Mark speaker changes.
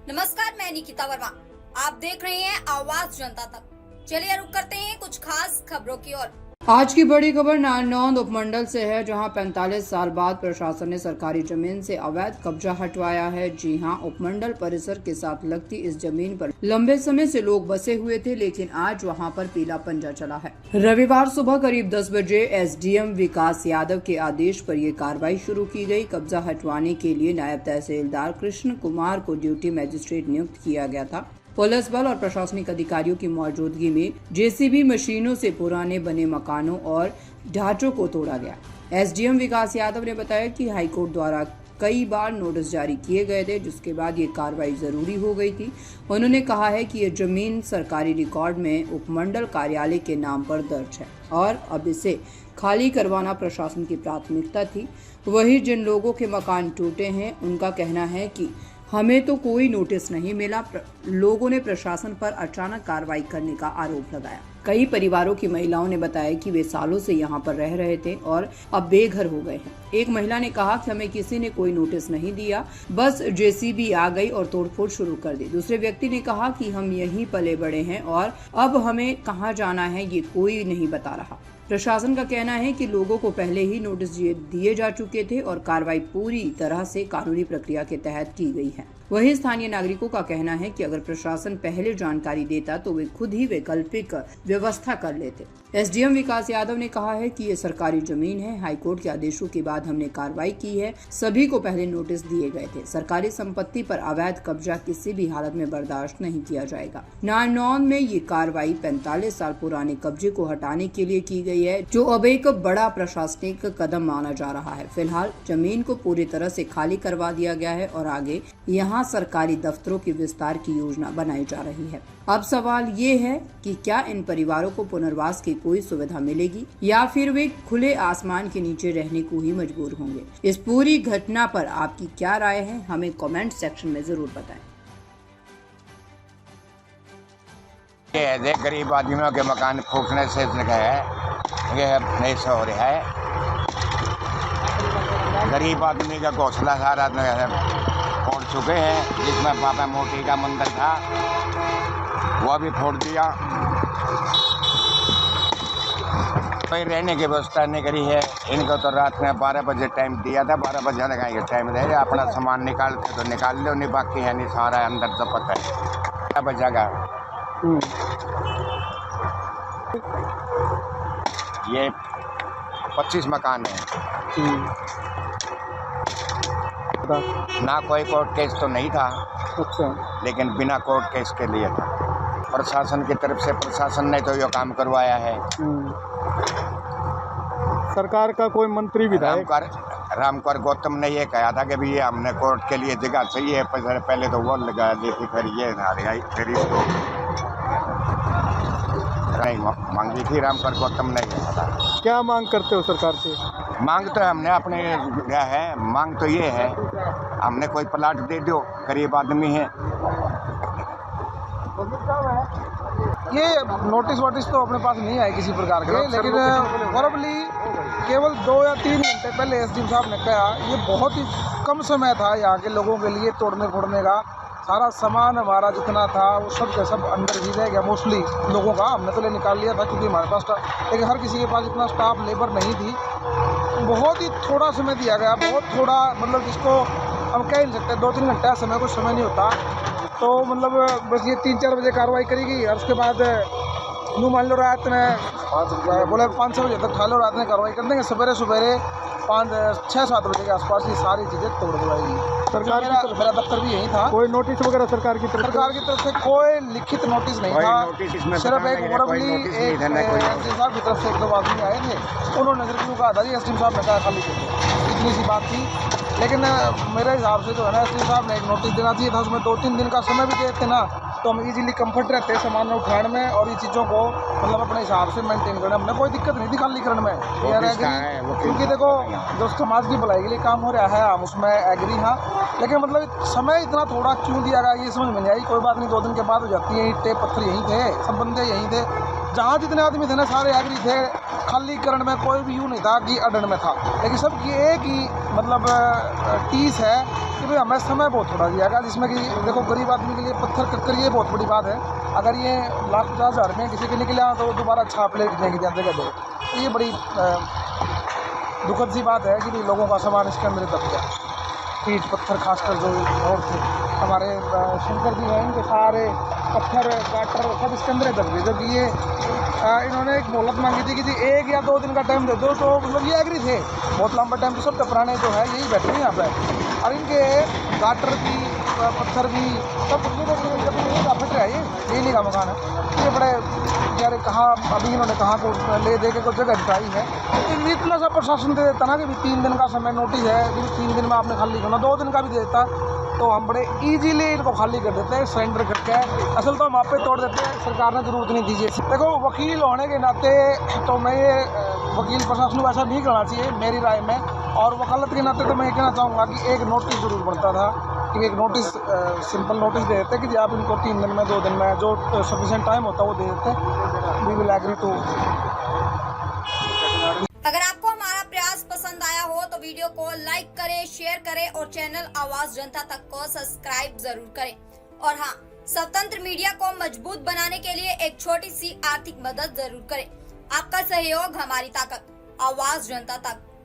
Speaker 1: नमस्कार, मैं निकिता वर्मा। आप देख रहे हैं आवाज जनता तक। चलिए रुक करते हैं कुछ खास खबरों की ओर।
Speaker 2: आज की बड़ी खबर नारनौंद उपमंडल से है, जहां 45 साल बाद प्रशासन ने सरकारी जमीन से अवैध कब्जा हटवाया है। जी हां, उपमंडल परिसर के साथ लगती इस जमीन पर लंबे समय से लोग बसे हुए थे, लेकिन आज वहां पर पीला पंजा चला है। रविवार सुबह करीब 10 बजे एसडीएम विकास यादव के आदेश पर यह कार्रवाई शुरू की गई। कब्जा हटवाने के लिए नायब तहसीलदार कृष्ण कुमार को ड्यूटी मजिस्ट्रेट नियुक्त किया गया था। पुलिस बल और प्रशासनिक अधिकारियों की मौजूदगी में जेसीबी मशीनों से पुराने बने मकानों और ढांचों को तोड़ा गया। एसडीएम विकास यादव ने बताया कि हाईकोर्ट द्वारा कई बार नोटिस जारी किए गए थे, जिसके बाद ये कार्रवाई जरूरी हो गई थी। उन्होंने कहा है कि ये जमीन सरकारी रिकॉर्ड में उपमंडल कार्यालय के नाम पर दर्ज है और अब इसे खाली करवाना प्रशासन की प्राथमिकता थी। वहीं जिन लोगों के मकान टूटे हैं, उनका कहना है कि हमें तो कोई नोटिस नहीं मिला। लोगों ने प्रशासन पर अचानक कार्रवाई करने का आरोप लगाया। कई परिवारों की महिलाओं ने बताया कि वे सालों से यहाँ पर रह रहे थे और अब बेघर हो गए हैं। एक महिला ने कहा कि हमें किसी ने कोई नोटिस नहीं दिया, बस जेसीबी आ गई और तोड़फोड़ शुरू कर दी। दूसरे व्यक्ति ने कहा कि हम यहीं पले बड़े हैं और अब हमें कहाँ जाना है ये कोई नहीं बता रहा। प्रशासन का कहना है कि लोगों को पहले ही नोटिस दिए जा चुके थे और कार्रवाई पूरी तरह से कानूनी प्रक्रिया के तहत की गई है। वहीं स्थानीय नागरिकों का कहना है कि अगर प्रशासन पहले जानकारी देता तो वे खुद ही वैकल्पिक व्यवस्था कर लेते। एसडीएम विकास यादव ने कहा है कि ये सरकारी जमीन है। हाईकोर्ट के आदेशों के बाद हमने कार्रवाई की है। सभी को पहले नोटिस दिए गए थे। सरकारी संपत्ति पर अवैध कब्जा किसी भी हालत में बर्दाश्त नहीं किया जाएगा। नारनौंद में ये कार्रवाई 45 साल पुराने कब्जे को हटाने के लिए की गई है, जो अब एक बड़ा प्रशासनिक कदम माना जा रहा है। फिलहाल जमीन को पूरी तरह से खाली करवा दिया गया है और आगे यहाँ सरकारी दफ्तरों की विस्तार की योजना बनाई जा रही है। अब सवाल ये है कि क्या इन परिवारों को पुनर्वास की कोई सुविधा मिलेगी या फिर वे खुले आसमान के नीचे रहने को ही मजबूर होंगे। इस पूरी घटना पर आपकी क्या राय है, हमें कमेंट सेक्शन में जरूर बताएं।
Speaker 3: ये गरीब आदमियों के मकान फूकने से ये नहीं सो रहा है। गरीब आदमी का घोंसला सारा फोड़ चुके हैं। जिसमें बाबा मोती का मंदिर था वो भी फोड़ दिया। कोई रहने की व्यवस्था नहीं करी है। इनको तो रात में 12 बजे टाइम दिया था। 12 बजे लगाएंगे टाइम दे रहे, अपना सामान निकालते तो निकाल लो, नहीं बाकी है नहीं, सारा अंदर तो पता है क्या बचेगा। ये 25 मकान है। ना कोई कोर्ट केस तो नहीं था।
Speaker 4: अच्छा।
Speaker 3: लेकिन बिना कोर्ट केस के लिए था। प्रशासन की तरफ से प्रशासन ने तो ये काम करवाया है।
Speaker 4: सरकार का कोई मंत्री विधायक
Speaker 3: रामकर गौतम ने ये कहा था कि भी ये हमने कोर्ट के लिए जगह चाहिए। पहले तो वो लगा दी थी, फिर ये फिर इसको नहीं मांगी थी। रामकर गौतम ने कहा।
Speaker 4: क्या मांग करते हो सरकार से?
Speaker 3: मांग तो हमने अपने है, मांग तो ये है हमने कोई प्लाट दे दो, गरीब आदमी है।
Speaker 5: ये नोटिस वोटिस तो अपने पास नहीं आए किसी प्रकार के, लेकिन प्रॉब्ली केवल 2 या 3 घंटे पहले एसडीएम साहब ने कहा ये बहुत ही कम समय था यहाँ के लोगों के लिए तोड़ने फोड़ने का। सारा सामान हमारा जितना था वो सब के सब अंदर ही रह गया। मोस्टली लोगों का हमने तो ले निकाल लिया था क्योंकि हमारे पास लेकिन हर किसी के पास इतना स्टाफ लेबर नहीं थी। बहुत ही थोड़ा समय दिया गया, बहुत थोड़ा, मतलब जिसको हम कह नहीं सकते 2-3 घंटे समय कुछ समय नहीं होता। तो मतलब बस ये 3-4 बजे कार्रवाई करेगी और उसके बाद यूँ मान लो रात में बोले 5-6 बजे तक खा लो, रात में कार्रवाई कर देंगे। सवेरे 5-6-7 बजे के आसपास ये सारी चीज़ें तोड़ दबाएगी।
Speaker 4: सरकार
Speaker 5: मेरा दफ्तर भी यहीं था।
Speaker 4: कोई नोटिस वगैरह सरकार की तरफ से
Speaker 5: कोई लिखित नोटिस नहीं था। सिर्फ एक वर्बली एक एसडीएम साहब की तरफ से 1-2 आदमी आए थे, उन्होंने सिर्फ यूँ कहा था जी एसडीएम साहब ने कहा खाली कर दो, इतनी सी बात थी। लेकिन मेरे हिसाब से जो है ना एसडीएम साहब ने एक नोटिस देना चाहिए था। उसमें 2-3 दिन का समय भी देते ना तो हम इजीली कंफर्ट रहते सामान उठाने में और ये चीज़ों को मतलब अपने हिसाब से मेंटेन करने। हमने कोई दिक्कत नहीं थी खालीकरण में, क्योंकि देखो जो समाज की भलाई के लिए काम हो रहा है हम उसमें एग्री। हाँ, लेकिन मतलब समय इतना थोड़ा क्यों दिया गया ये समझ में नहीं आई। कोई बात नहीं, 2 दिन के बाद हो जाती है। ईंटें पत्थर यहीं थे, सब बंदे यहीं थे, जहाँ जितने आदमी थे ना सारे एग्री थे। खालीकरण में कोई भी यूँ नहीं था कि अडन में था, लेकिन सबकी एक ही मतलब टीस है कि भाई हमें समय बहुत थोड़ा दिया गया, जिसमें कि देखो गरीब आदमी के लिए पत्थर कक्कर ये बहुत बड़ी बात है। अगर ये 1,50,000 में किसी के निकले तो दोबारा छाप ले देंगे जगह जगह, तो ये बड़ी दुखद सी बात है कि भाई लोगों का सामान इसके अंदर दब गया। ईंट पत्थर खासकर जो और थे हमारे शंकर जी हैं, इनके सारे पत्थर गाटर सब इसके अंदर दब गए। जबकि ये इन्होंने एक मोहलत मांगी थी कि जी 1 या 2 दिन का टाइम दे दो, तो मतलब ये एग्री थे। बहुत लंबा टाइम तो सबसे पुराने जो है यही बैठे हैं यहाँ पे, और इनके गाटर भी पत्थर भी सब फट रहा है। ये नहीं का मकान है, ये बड़े यार कहाँ अभी इन्होंने कहाँ को ले दे के कोई जगह जुटाई है। तो इतना सा प्रशासन दे देता ना कि 3 दिन का समय नोटिस है, 3 दिन में आपने खाली करना, 2 दिन का भी दे देता तो हम बड़े इजीली इनको खाली कर देते हैं, सरेंडर करके। असल तो हम आप पे तोड़ देते हैं, सरकार ने ज़रूरत नहीं दीजिए। देखो वकील होने के नाते तो मैं ये वकील प्रशासन को ऐसा नहीं करना चाहिए मेरी राय में, और वकालत के नाते तो मैं ये कहना चाहूँगा कि एक नोटिस ज़रूर बनता था कि एक नोटिस सिंपल नोटिस दे देते कि जी आप इनको 3 दिन में 2 दिन में जो सफिशिएंट टाइम होता है वो दे देते। We will agree to.
Speaker 1: अगर आपको हमारा प्रयास पसंद आया हो तो वीडियो को लाइक करें, शेयर करें और चैनल आवाज जनता तक को सब्सक्राइब जरूर करें। और हाँ, स्वतंत्र मीडिया को मजबूत बनाने के लिए एक छोटी सी आर्थिक मदद जरूर करें। आपका सहयोग हमारी ताकत। आवाज जनता तक।